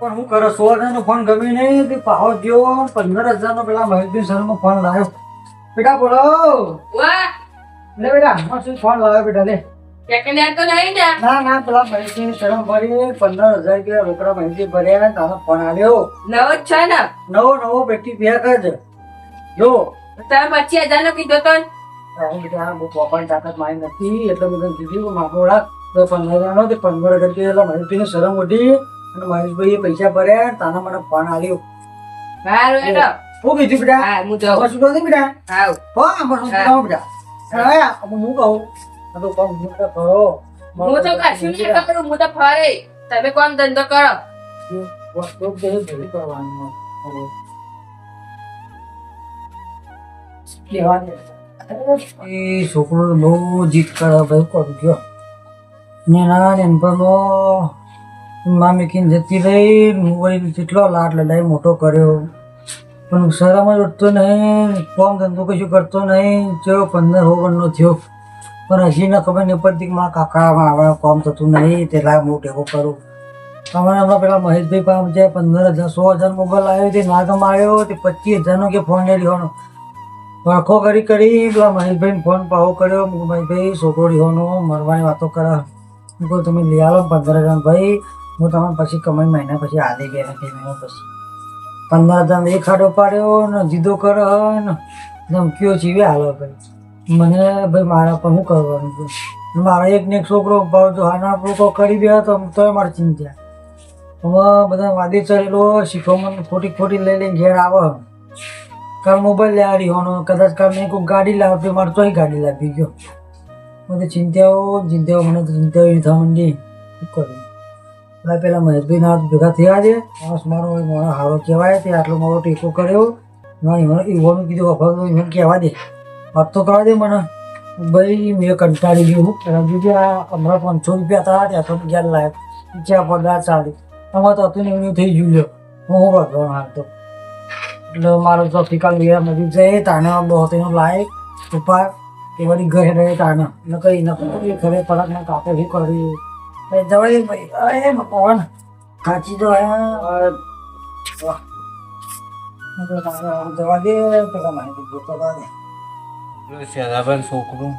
પણ હું કરે 16,000 નો ફોન ગમી નહીં તે પાહો ગયો 15,000 નો પેલા મહેશભાઈ શર્મા ફોન લાવ્યો. બેટા બોલો. વાહ લે બેટા હું શું ફોન લાવ્યો બેટા લે. સેકન્ડ હેન્ડ તો નહીં ને? ના પેલા મહેશભાઈ શર્મા ભરી 15,000 રૂપિયા રોકડા મહેશભાઈ ભર્યા તારો ફોન આવ્યો. નવો જ છે ને? નવો બેટી પેક જ જો. તમે 25,000 નો કીધો તો? હું બેટા બહુ પોપાની તાકાત મારી નથી એટલે બધું કીધું માપો રાખ તો 15,000 નો તે 15,000 રૂપિયા મહેશભાઈને શરમ ઉઠી અને મહેશભાઈએ પૈસા ભર્યા તાના મને ફોન આવ્યો. હારું હેડો. હું કીધું બેટા હા હું જાઉં. શું કહું બેટા હાવ. હું કહું બેટા હું કહું આ તો કામ હું કરો હું તો કશું નહીં કરું, હું તો ફરે. તમે કોમ ધંધો કરો. વસ્તુ ભેગી કરવાની એ છોકરો બહુ જીત કરે ભાઈ કરું ગયો ને ના નેનપણમાં મામી જતી રહી વળી જેટલો લાડ લડાઈ મોટો કર્યો પણ શરમ જ ઉઠતો નહીં, કામ ધંધો કશું કરતો નહીં. ચલો 15 ઓગણનો થયો પણ હજી ના ખબર નહીં પડતી કે મારા કાકામાં હવે કામ થતું નહીં તે લાવ હું ટેકો કરું. અમારે હમણાં પેલા મહેશભાઈ પાસે છે 15,000 16,000 મોબાઈલ આવ્યો તે નાગમ આવ્યો તે 25,000 નો કે ફોન લઈ લેવાનો વળખો કરી પેલા મહેશભાઈને ફોન પાવો કર્યો. મહેશભાઈ છોકરો લેવાનો મરવાની વાતો કરે. હું કહું તમે લઈ આવો 15,000 ભાઈ હું તમને પછી કમાઈ મહિના પછી આદે ગયા નથી મહિના પછી 15,000 એક ખાડો પાડ્યો ને જીદો કરે ને ધમકીઓ ચીવે હાલો ભાઈ મને ભાઈ મારા પર શું કરવાનું છે. મારા એક ને એક છોકરો જો હાના લોકો કરી ગયા તો મારી ચિંતા અમે બધા વાદી ચડેલો શીખવામાં ખોટી લઈને ઘેર આવે કાલ મોબાઈલ લેવા રહ્યો કદાચ કાલ મેં કોઈ ગાડી લાવતી મારે તોય ગાડી લાવી ગયો. મને ચિંતાઓ મને તો ચિંતાઓ એવી થવા માંડી શું કરવું. પેલા મહેશભાઈ ના ભેગા થયા છે માણસ મારો મારો હારો કહેવાય તે આટલો મારો ટેકો કર્યો ઈવાનું કીધું વફાદ મને કહેવા દે વાત તો કરવા દે મને. ભાઈ મેં કંટાળી ગયું હમણાં 500 રૂપિયા હતા ત્યાં તો ગયા લાયક ચા પગાર ચાલી અમારે તો હતું ને એવું થઈ ગયું લ્યો હું વધવાનું હાલ તો એટલે મારો તો ફિકાલ ગયા મળી જાય તાને બહુ લાયક ઉપાય એ વળી ઘરે રહે તાને ને કઈ ન ઘરે પલક ને કાપે બી કર્યું જવાય ભાઈ અરે પવન કાચી તો જવા દે પેલા માહિતી જોતો દે શેરાબેન છોકરું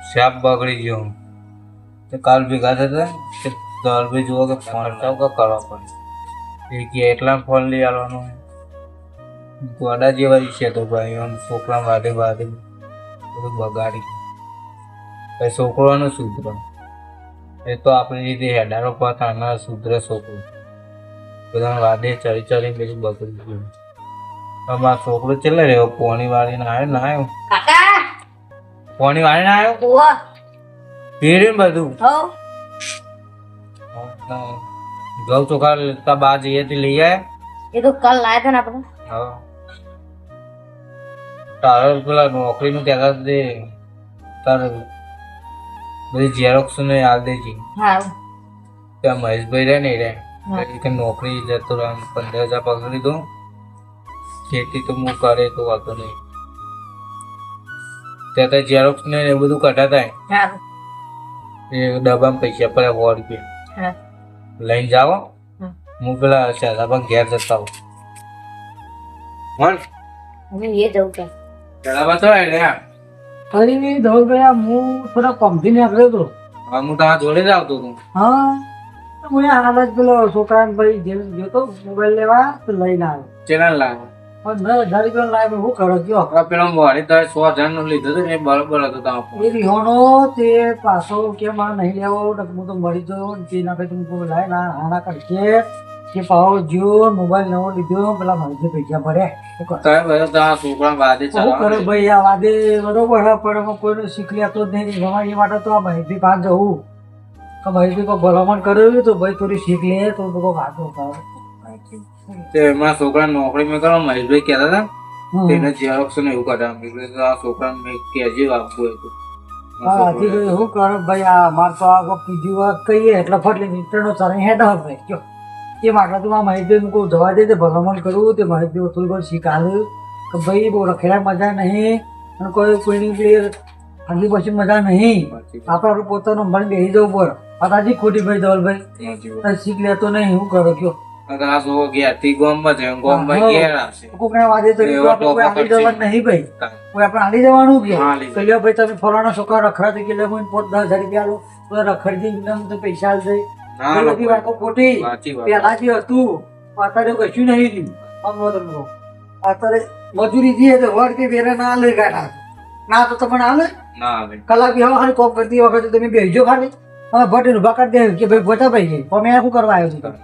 શાપ બગડી ગયો તો કાલ ભેગા થતા કે દરભાઈ જુઓ કે ફોન કરવા પડે એ કે એટલા ફોન લઈ આવવાનો ગોડા જેવા છે તો ભાઈ આમ છોકરા વાદે બધું બગાડી પછી છોકરાનો સુધરો એ તો આપણી રીતે હેડારો પાત આના સુધરે છોકરો બધા વાદે ચડી બધું બગડી ગયું. અમારો છોકરો ચલે રહ્યો પોણી વાળીને આવ્યો ના આવ્યો કાકા પોણી વાળીને આવ્યો ઓવા પીડ્યું ને બધું હો ઘઉં ચોખા લેતા બહાર જઈએ તે લઈ આવ્યા. એ તો કાલ લાયા હતા ને આપણે. હા તારે પેલા નોકરીનું ત્યાં દે તારે બધી ઝેરોક્સ ને હાલ દેજે. હા ત્યાં મહેશભાઈ રહે ને રે કે નોકરી જતો રહે 15,000 પકડી દો ખેતી તો હું કરે તો વાતો નહીં ત્યાં તો ઝેરોક્સ ને એ બધું કઢાતા હા એ ડબ્બામાં પૈસા પડે 100 રૂપિયા હા લઈને જાઓ હું પેલા શાદાબાન ઘેર જતા આવું. હું એ જવું કે શાદાબા તો રે ફરી ધવલભાઈ હું થોડા કમથી નીકળ્યો હતો. હું તારા જોડે જ આવતો હતો. હા હું હાલ જ પેલો છોકરાને ભાઈ જેમ ગયો તો મોબાઈલ લેવા તો લઈને આવ્યો ચેનલ લાવ્યો 15,000 રૂપિયા લાવ્યો હું કરો કયો પેલો મોડી તારે 100,000 નું લીધું હતું ને એ બરોબર હતો તારો એ રિહોનો તે પાછો કે મારે નહીં લેવો હું તો મળી ગયો તે ના કઈ તું લાય ના હાના કરશે કે પાવો જ્યો મોબાઈલ નવો લીધો પેલા મારી પૈસા ભર્યા તારે બધા તારા છોકરા વાદે શું કરે ચલાવે ભાઈ આ વાદે બરોબર હે પણ કોઈને શીખ લેતો જ નહીં ગમે એ માટે તો આ માહિતી પાસે જવું કે માહિતી કોઈ ભલામણ કર્યું તો ભાઈ થોડી શીખ લે તો બધો વાંધો તે એમાં છોકરા નોકરી મેં કરો મહેશભાઈ કહેતા હતા તેને ઝેરોક્સ ને એવું કાઢા આ છોકરાને મેં કેજી આપવું હતું. હા શું કરે ભાઈ આ મારે તો આ કીધી વાત કહીએ એટલે ફટલી મિત્રનો ચાલે હેડ ભાઈ કયો એ માટે તો આ માહિતી મૂકું જવા દે તે ભલામણ કરવું તે માહિતી થોડી ઘણી શીખાડું કે ભાઈ બહુ રખેડા મજા નહીં અને કોઈની પ્લેયર આગલી પછી મજા નહીં આપણે પોતાનું મન બેસી જવું પડે આ તાજી ખોટી ભાઈ ધવલભાઈ શીખ લેતો નહીં હું કરો કયો અગર આ જો ઘેરથી ગામમાં છે ગામમાં હા. ઘેર આવશે કોકને વાદે તો એવા આપણે કોઈ ટોપા આલી કરશે. જવાનું નહીં ભાઈ કોઈ આપણે આલી જવાનું કે હા, આલી તો લ્યો ભાઈ તમે ફલાણા છોકરા રખડાતી કે લે મને 5,000 રૂપિયા આલો તો રખડી દઈને તમને તો પૈસા આલશે ના એ બધી વાતો ખોટી સાચી વાત પેલા જે હતું અત્યારે કશું નહીં રહ્યું સમજો તમે કહો. અત્યારે મજૂરી જઈએ તો વડ કે બેરે ના લે ગાડા ના તો તમને આલે ના આવે કલાક બેહવા ખાલી કોમ કરતી વખતે તમે બેસજો ખાલી હવે ભટ્ટ ઉભા કરી દે કે ભાઈ ભટા ભાઈ ગઈ પણ મેં શું કરવા આવ્યો છું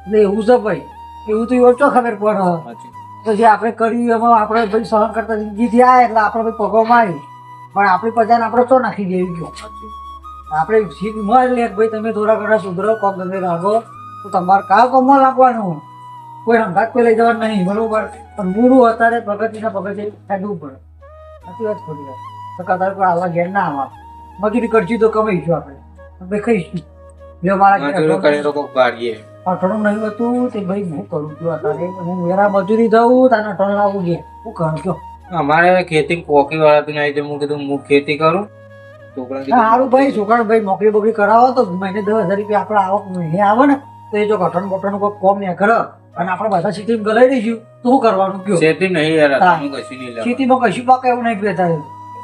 એટલે એવું છે ભાઈ એવું તો એવું ચો ખબર પડે સાચી. તો જે આપણે કર્યું એમાં આપણે ભાઈ સહન કરતા જિંદગીથી આવ્યા એટલે આપણે ભાઈ પગોમાં આવ્યું પણ આપણી પ્રજાને આપણે તો નાખી દેવી ગયો સાચી. આપણે શીખ મળ લે કે ભાઈ તમે થોડા ઘણા સુધરો કોમ ધંધે રાખો તો તમારે કાં કોમમાં લાગવાનું કોઈ હંગાત કોઈ લઈ જવાનું નહીં બરોબર પણ મૂળું અત્યારે પગથિયા પગથિયે કાઢવું પડે સાચી વાત ખોટી વાત તો કદાચ કોઈ આવા ઘેર ના આવા મજૂરી કરશું તો કમાઈશું આપણે ભાઈ ખાઈશું જો મારા મજૂરી કરી તો કોક ગાડીએ અઠણું નહીં હતું તે ભાઈ હું કરું છું અત્યારે હું મેરા મજૂરી દઉં તાને અઠણ લાવું ગયા હું કરું છું અમારે હવે ખેતી પોકી વાળા તો નહીં હું કીધું હું ખેતી કરું છોકરા કીધું, સારું ભાઈ છોકરા ભાઈ નોકરી બોકરી કરાવો તો મહિને 10,000 રૂપિયા આપણે આવક મહિને આવે ને તો એ જો કઠણ બટણ કોઈ કોમ નહીં કરે અને આપણે બધા સિટીમાં ગલાઈ દઈશું તો શું કરવાનું કયો ખેતી નહીં યાર હા. તમે કશું નહીં લેવાનું. ખેતીમાં કશું પાકે એવું નહીં કહેતા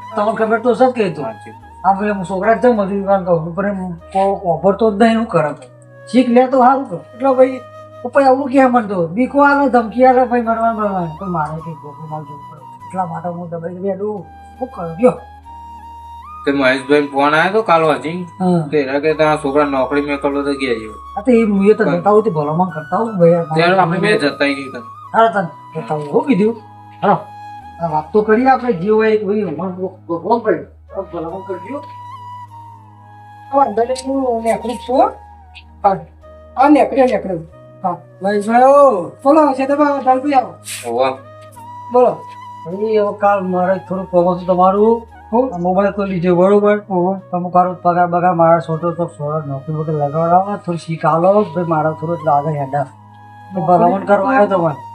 તમને ખબર તો સબ કહેતું સાચી. આ ભાઈ હું છોકરા જ જાઉં મજૂરી કામ કહું પણ ઓભરતો જ નહીં હું કરે શીખ લે તો સારું કર એટલે ભાઈ ઉપર આવું ક્યાં મળતો બીકો આવે ધમકી આવે ભાઈ મરવાનું પણ મારે કંઈક ગોખું માલ જવું પડે એટલા માટે હું દબાઈ બેઠું શું કરજો તે મહેશભાઈ ફોન આવ્યો તો કાલ હજી હા તે એના કે તારા છોકરા નોકરી મેં કરલો તો ગયા જેવો આ તો એ મુએ તો જતા હોય તો ભલામણ કરતા હોય ભાઈ ત્યારે આપણે બે જતા નહીં કર હા તને જતા હોય શું કીધું હાલો આ વાત તો કરીએ આપણે જે હોય એ ભાઈ ભગવાન ભાઈ ભલામણ કરજો વાંધો નહીં હું નેકડું છું હા નેકડ્યો હા ભાઈ સાહેબ બોલો છે તો જલ્દી આવો હોવા બોલો ભાઈ હવે કાલ મારે થોડું પગો તમારું મોબાઈલ તો લીધો બરોબર તમે કરો પગાર બગાર મારા છોટો તો સોળા નોકરી વગર લગાવડાવો થોડી શીખ આલો ભાઈ મારા થોડું એટલે આગળ હેડા ભલામણ કરવા આવ્યો તમારે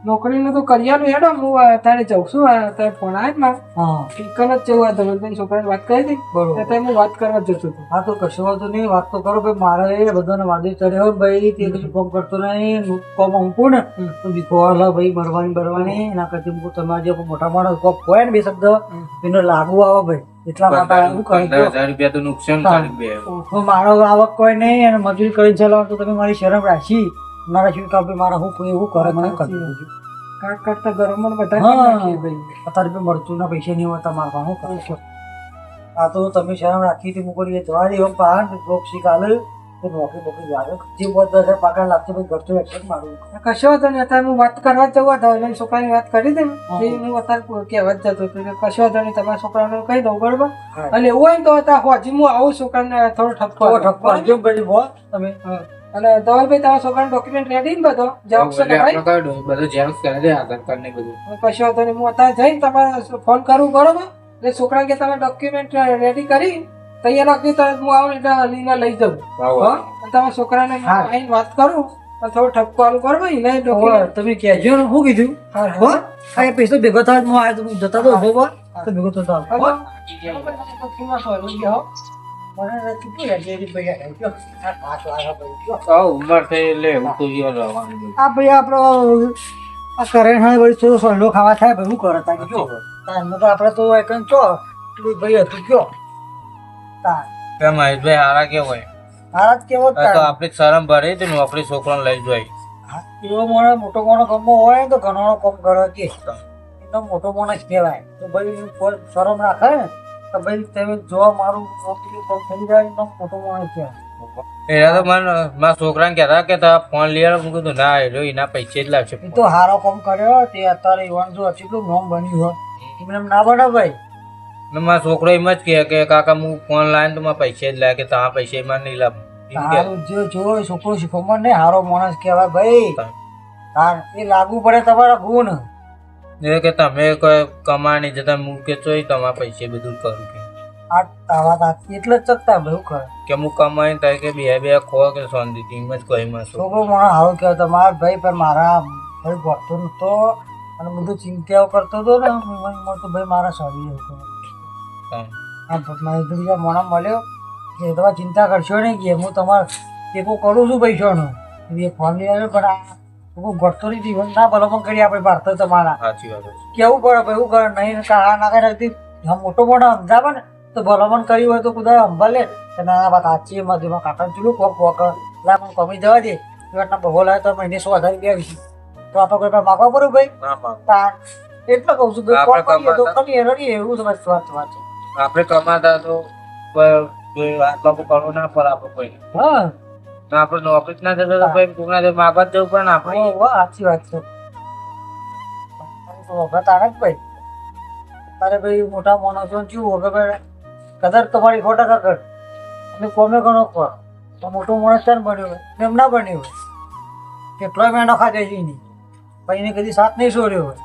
નોકરીનું તો કરિયાનું હેડો હું અત્યારે જઉં છું અત્યારે ફોન આવ્યો ને મારે હા ઠીકન જ જવું આ ધવલભાઈ છોકરાને વાત કરી હતી બરોબર અત્યારે હું વાત કરવા જ જતો હતો હા તો કશું વાંધો નહીં વાત તો કરો ભાઈ મારે બધાને વાદી ચડ્યો ભાઈ તે કશું કોમ કરતો નહીં કોમ મૂકું ને તો બીખવાલા ભાઈ બરવાની એના કરતી મૂકું તમારે જે મોટા માણસ કોપ હોય ને બે શબ્દ એનો લાગુ આવે ભાઈ એટલા માટે હું કહી 15,000 રૂપિયા તો નુકસાન કરી બે હું મારો આવક કોઈ નહીં અને મજૂરી કરીને ચલાવો તો તમે મારી શરમ રાખી મારા શું કાપી મારા હું કોઈ એવું કરે મને કરી દેજો કાટ કાટતા ગરમમાં બધા હા કાઢી નાખીએ ભાઈ અત્યારે રૂપિયા મળતું ના પૈસા નહીં હોતા મારવા હું કરું છું આ તો તમે શરમ રાખી હતી મૂકી જવા દે એમ પહાડ બ્લોક શીખ આલે તો નોકરી બોકરી લાગે જે 10,000 પગાર લાગશે ભાઈ ઘરતો એક્શન મારું કશો હતો ને અત્યારે હું વાત કરવા જ જવું ધવલભાઈ છોકરાની વાત કરી હતી ને એ હું અત્યારે કહેવા જ જતો હતો કે કશો હતો નહીં તમારા છોકરાને કહી દઉં બરોબર અને એવું હોય ને તો અત્યારે હજી હું આવું છોકરાને થોડો ઠપકો તો આપું. ઠપકો આપજો ભાઈ બોલ તમે હા. અને ધવલભાઈ તમારા છોકરાના ડોક્યુમેન્ટ રેડી ને બધો ઝેરોક્ષ એટલે કરાવી આપણે કાઢો બધું ઝેરોક્ષ કરી દે આધાર કાર્ડ ને બધું કશો હતો નહીં હું અત્યારે જઈને તમારે ફોન કરું બરોબર એટલે છોકરા કે તમે ડોક્યુમેન્ટ રેડી કરી તૈયાર રાખજો તો હું આવું એટલે લઈને લઈ જાઉં વાહ. અને તમારા છોકરાને હું હા. આવીને વાત કરું અને થોડો ઠપકો આલું બરોબર એને હવે ડોક્યુમેન્ટ તમે કહેજો ને શું કીધું હો આ એ પૈસો ભેગો થાય હું આવ્યો તો હું જતા તો ઉભો બોલ તો ભેગો તો થાવ હો મને નથી કોઈ આજે ભાઈ આવ્યો આ પાછો આવ્યો ભાઈ આ ઉંમર થઈ એટલે એવું તો યાર રહેવાનું બધું. આ ભાઈ આપણો આ કરેણ હવે વળી થોડો સોંડો ખાવા થાય ભાઈ શું કરે તા કયો તાન તો આપણે તો એકન ચો એટલું ભાઈ હતું કયો તા કે મહેશભાઈ હારા કેવો હોય હાથ કેવો આ તો આપણે શરમ ભરી તો નોકરી છોકરાને લઈ જાય એવો મોણો મોટો મોણો ગમો હોય ને તો ઘણો કોમ કરે કે એનો મોટો માણસ કહેવાય તો ભાઈ કોઈ શરમ રાખે ને તો ભાઈ તમે જોવા મારું નોકરી કોમ થઈ જાય એનો મોટો માણસ કહેવાય એના તો મને મારા છોકરાને કહેતા કે તારા ફોન લઈ આવ્યો હું કીધું ના એટલે એના પૈસા જ લાગશે એ તો હારો કોમ કર્યો તે અત્યારે યુવાન જો કેટલું નોમ બન્યું હોય એમને એમ ના બને ભાઈ ને મારો છોકરો એમ જ કહે કે કાકા હું ફોન લાવીને તો મારા પૈસા જ લાગે કે તારા પૈસા એમાં નહીં લાવ એમ કે હારું જે જો એ છોકરો શીખવમાં ને હારો માણસ કહેવાય ભાઈ તાર એ લાગુ પડે તમારા ગુણ એ કે તમે કોઈ કમાણી જતા હું કે ચોય તમારા પૈસા બધું કરું કે આ તાવા તાકી એટલે જ ચકતા ભાઈ કરે કે હું કમાઈને થાય કે બે ખો કે શાંતિથી એમ જ કહી માં છું છોકરો માણસ હારો કહેવાય તમારા ભાઈ પણ મારા ભાઈ ભરતો નતો અને બધું ચિંતાઓ કરતો હતો ને મને તો ભાઈ મારા શરીર હતું આ મારી બીજા મોણા મળ્યો કે તમારે ચિંતા કરશો નહીં કે હું તમારે ટેકો કરું છું પૈસાનો એ ફોન લઈ આવ્યો પણ આ ગોઠતોની જીવન ના ભલામણ કરી આપણે ભારત તમારા સાચી વાત છે. કેવું પડે ભાઈ એવું કરે નહીં કાળા ના કરી રાખતી મોટો મોટો સમજાવે ને તો ભલામણ કરી હોય તો કુદા અંબા લે કે ના વાત સાચી એમાં જેમાં કાકા ચૂલું કોક કોક લા મને કમી જવા દે એવાના બહો લાવે તો મહિને 100,000 રૂપિયા આવીશું તો આપણે કોઈ પાસે માગવા પડ્યું ભાઈ ના માગ. તાર એટલે કહું છું ભાઈ આપણે કોણ કરીએ તો કમાતા. કરીએ રડીએ એવું તો બસ વાત છે આપણે કમાતા તો કોઈ આટલા કરવું ના પડે આપણે કોઈ હા આપણે નોકરી જ ના થતો તો ભાઈ કોકના ઘરે માગવા જ જવું પડે ને આપણે વાહ સાચી વાત છે વખત આને જ ભાઈ તારે ભાઈ મોટા માણસો શું વગર કદર તમારી ખોટા કર અને કોમે ઘણો કર તો મોટો માણસ છે ને બન્યો હોય એમ ના બન્યો હોય કેટલોય મહિનો ખાધે છે નહીં પણ એને કદી સાથ નહીં છોડ્યો હોય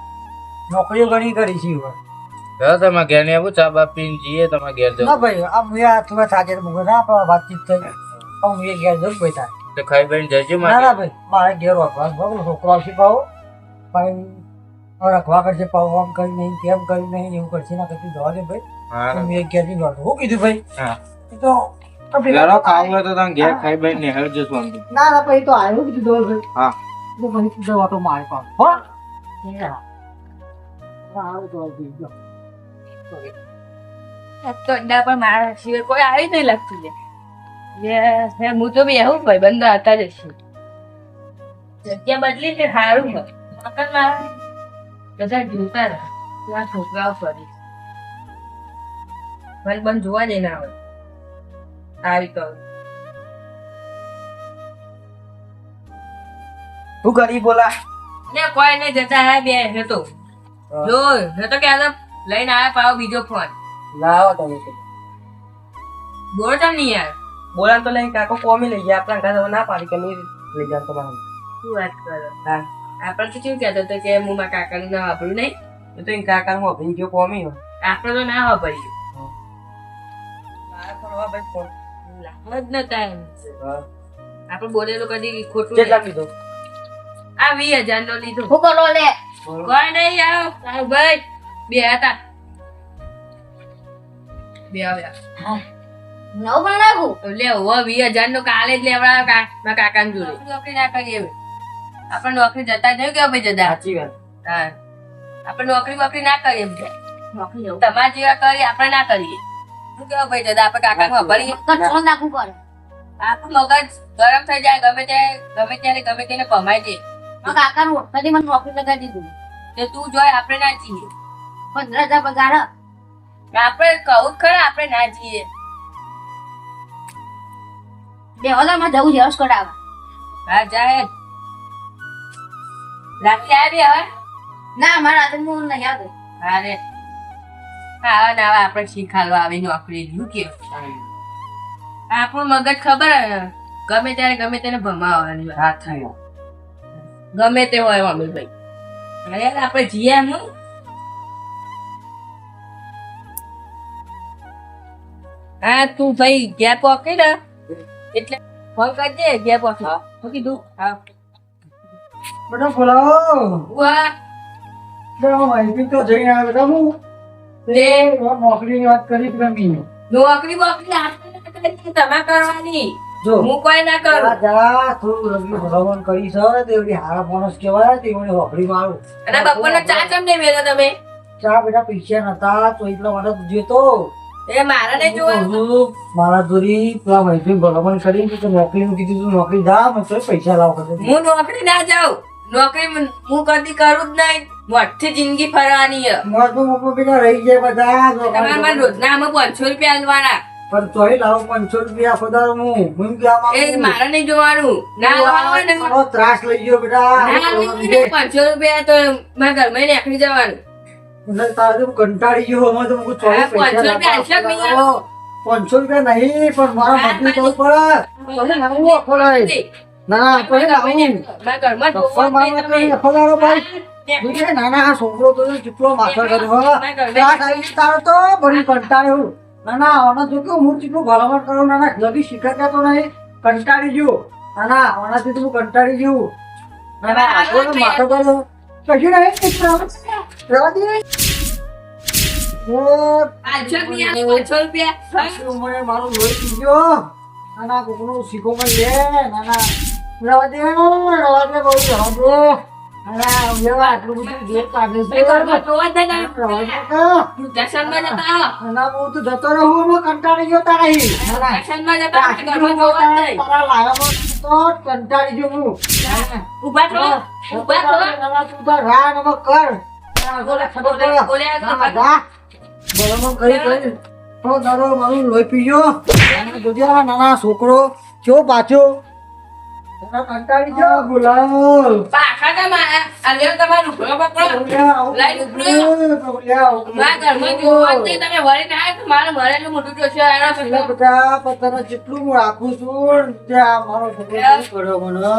નોકરીઓ ઘણી કરી છે હોય ચાલો તમારે ઘેર ને આવું ચા બા પીને જઈએ તમારે ઘેર ના જવું ભાઈ આ મેં આ થોડા સાજે મૂકે ના આપણે વાતચીત થઈ હું એ ઘેર જવું ભાઈ તારે તો ખાઈ બેન જજો ના ના મારે ભાઈ મારે ઘેર વાગવા બગલો છોકરો આવશે પાવો પણ રખવા કરશે પાવો આમ કરી નહીં તેમ કરી નહીં એવું કરશે ના કરતી જવા દે ભાઈ હા તો મેં ઘેર ની વાત હું કીધું ભાઈ હા એ તો ચાલો ખાવું હોય તો તમે ઘેર ખાઈ બેન ને હેર જશો આમ તો. ના ના ભાઈ તો આવ્યું કીધું ડોલ ભાઈ હા તો ભાઈ કીધું વાતો મારે પણ હો આવું તો જો તો અડ્ડા પર મારા સિવાય કોઈ આવી નહીં લાગતું લે હું તો બી એવું ભાઈ બંધ હતા જ છું જગ્યા બદલી ને સારું હોય મકાન મારા બધા જોતા રહે ત્યાં છોકરાઓ ફરી મને બંધ જોવા જઈને આવે આવી કહું તું કરી બોલા ને કોઈ નહીં જતા હા બે હતો જો હતો કે આ લઈને આવ્યા પાવ બીજો ફોન લાવો તમે બોલતા નહીં યાર બોલા તો લઈ કાકો કોમી લઈ ગયા આપણા ઘરે ના પાડી કે નહીં લઈ જાય તમારે શું વાત કરો આપણે તો શું કહેતો હતો કે હું મારા કાકાનું નામ વાપર્યું નહીં એ તો એ કાકા હું અભી ગયો કોમી આપણે તો ના વાપર્યું મારા ફરવા ભાઈ ફોન લાભ જ નતા એમ આપણે બોલેલું કદી ખોટું કેટલા નહીં. કીધો આ 20,000 નો લીધો હું કરો લે કોઈ નહીં આવો તારું ભાઈ બે હતા બે આવ્યા નવ પણ નાખું લે હવે 20,000 નો કાલે જ લેવડાવ્યો મારા કાકાને જોડે નોકરી ના કરીએ હવે. આપણે નોકરી જતા જ નહીં કે ભાઈ જતા સાચી વાત હા આપણે નોકરી વોકરી ના કરીએ એમ કે. નોકરી જવું તમારા જેવા કરીએ આપણે ના કરીએ શું કેવું ભાઈ જતા આપણે કાકા વાપરીએ કચરો નાખું કરે આપણું મગજ ગરમ થઈ જાય ગમે ત્યારે ગમે તેને કમાઈ દે મારા કાકાનું વખતે મને નોકરી લગાડી દીધું તો તું જોય આપણે ના જઈએ 15,000 પગાર હ. આપણે કહું જ ખરા આપણે ના જઈએ 2,000 માં જવું જેવસ કરાવવા હા જાય રાખી આવી હવે ના મારા હાથે હું નહીં આવતો હા રે હા ના આપણે શીખાડવા આવી નોકરી શું કે આપણું મગજ ખબર હે, ગમે ત્યારે ગમે તેને ભમાવવાની વાત. હા થયો ગમે તે હોય અમીરભાઈ અરે આપણે જઈએ એમ હા તું ભાઈ ઘેર પહોંચી ને એટલે ફોન કરજે ઘેર પહોંચી શું કીધું હા બેટા બોલાવો વાહ બેટા માહિતી તો જઈને આવે બેટા હું લે નોકરીની વાત કરી રમી નોકરી બોકરી આપણે ના કરીએ, તમે કરવાની જો હું કોઈ ના કરું જા થોડું રમી ભલામણ કરી છે તેવડી હારા માણસ કહેવાય તેવડી વાપરી મારું અને બપોરનો ચા ચમ નહીં મેલો તમે ચા બેટા પૈસા નતા તો એટલા માટે જોતો એ મારા ને જોવાનું મારા જોડી પેલા ભાઈ ભલામણ કરી કે નોકરીનું કીધું તું નોકરી જા મેં તો પૈસા લાવ કરતો હું નોકરી ના જાઉં નોકરી હું કદી કરું જ નહીં મોટી જિંદગી ફરવાની છે મોટો મોટો બેટા રહી જાય બધા તમારે મને રોજના અમે 500 રૂપિયા આલવાના પણ તોય લાવો 500 રૂપિયા ખોદાર હું કહેવા એ માંગુ મારે નહીં જોવાનું ના લાવો ને મારો ત્રાસ લઈ ગયો બેટા ના લાવો ને 500 રૂપિયા તો મારા ઘરમાં નીકળી જવાનું મને તારે તો કંટાળી ગયો અમે તો મુકું ચોવીસ હા, 500 રૂપિયા પૈસા આલશો કે નહીં લાવો. 500 રૂપિયા નહીં પણ મારા હા, મજૂરી તો પડે મને લાવવું અખોડાય. ના આપણે લાવવું મારા ઘરમાં ડોક્ટર મારવા કરી અખોડારો ભાઈ જોઈએ નાના આ છોકરો તો કેટલો માથા કર્યો હો. ત્રાસ આવી તારો તો બધી કંટાળ્યો નાના આના જો કે હું કેટલું ભલામણ કરું નાના જલ્દી શીખતા તો નહીં કંટાળી ગયો નાના આનાથી તો હું કંટાળી ગયું નાના આગળ તો માથો કર્યો કશું નહીં રહેવા દે. એ 500 રૂપિયા મને મારો લોહી પી ગયો નાના કોકનો શીખો માં લે નાના રવા દે બહુ રવા દે. અરે એવા આટલું બધું ઘેર કાઢે છે. ભાઈ ઘરમાં જોવા જ નહીં તમે. રવા દે તો. દર્શનમાં જતા આવો. અને હું તો જતો રહું એમાં કંટાળી ગયો તારા ઈ. દર્શનમાં જતા આવો. ઘરમાં જોવા જ નહીં. તારા લાયામાં તો કંટાળી ગયો હું. ઊભા થો. ઊભા થો. તું તો રા નમક કર. બોલે આગળ ભાગો. બરાબર કરી તો તારો મારું લોહી પી ગયો. જોજે આ નાના છોકરો કેવો પાછો કંટાળી ગયો. બોલાવ પાછા તમે આ લ્યો તમારું ઘર પકડો. લાઈન ઉપડ્યો. મારા ઘરમાં જોવા જ નહીં. તમે વળીને આવ્યા તો મારે મરેલું મોઢું જોશે. એનો એટલે બધા પતંગ જેટલું હું રાખું છું ત્યાં મારો છોકરો કર્યો મને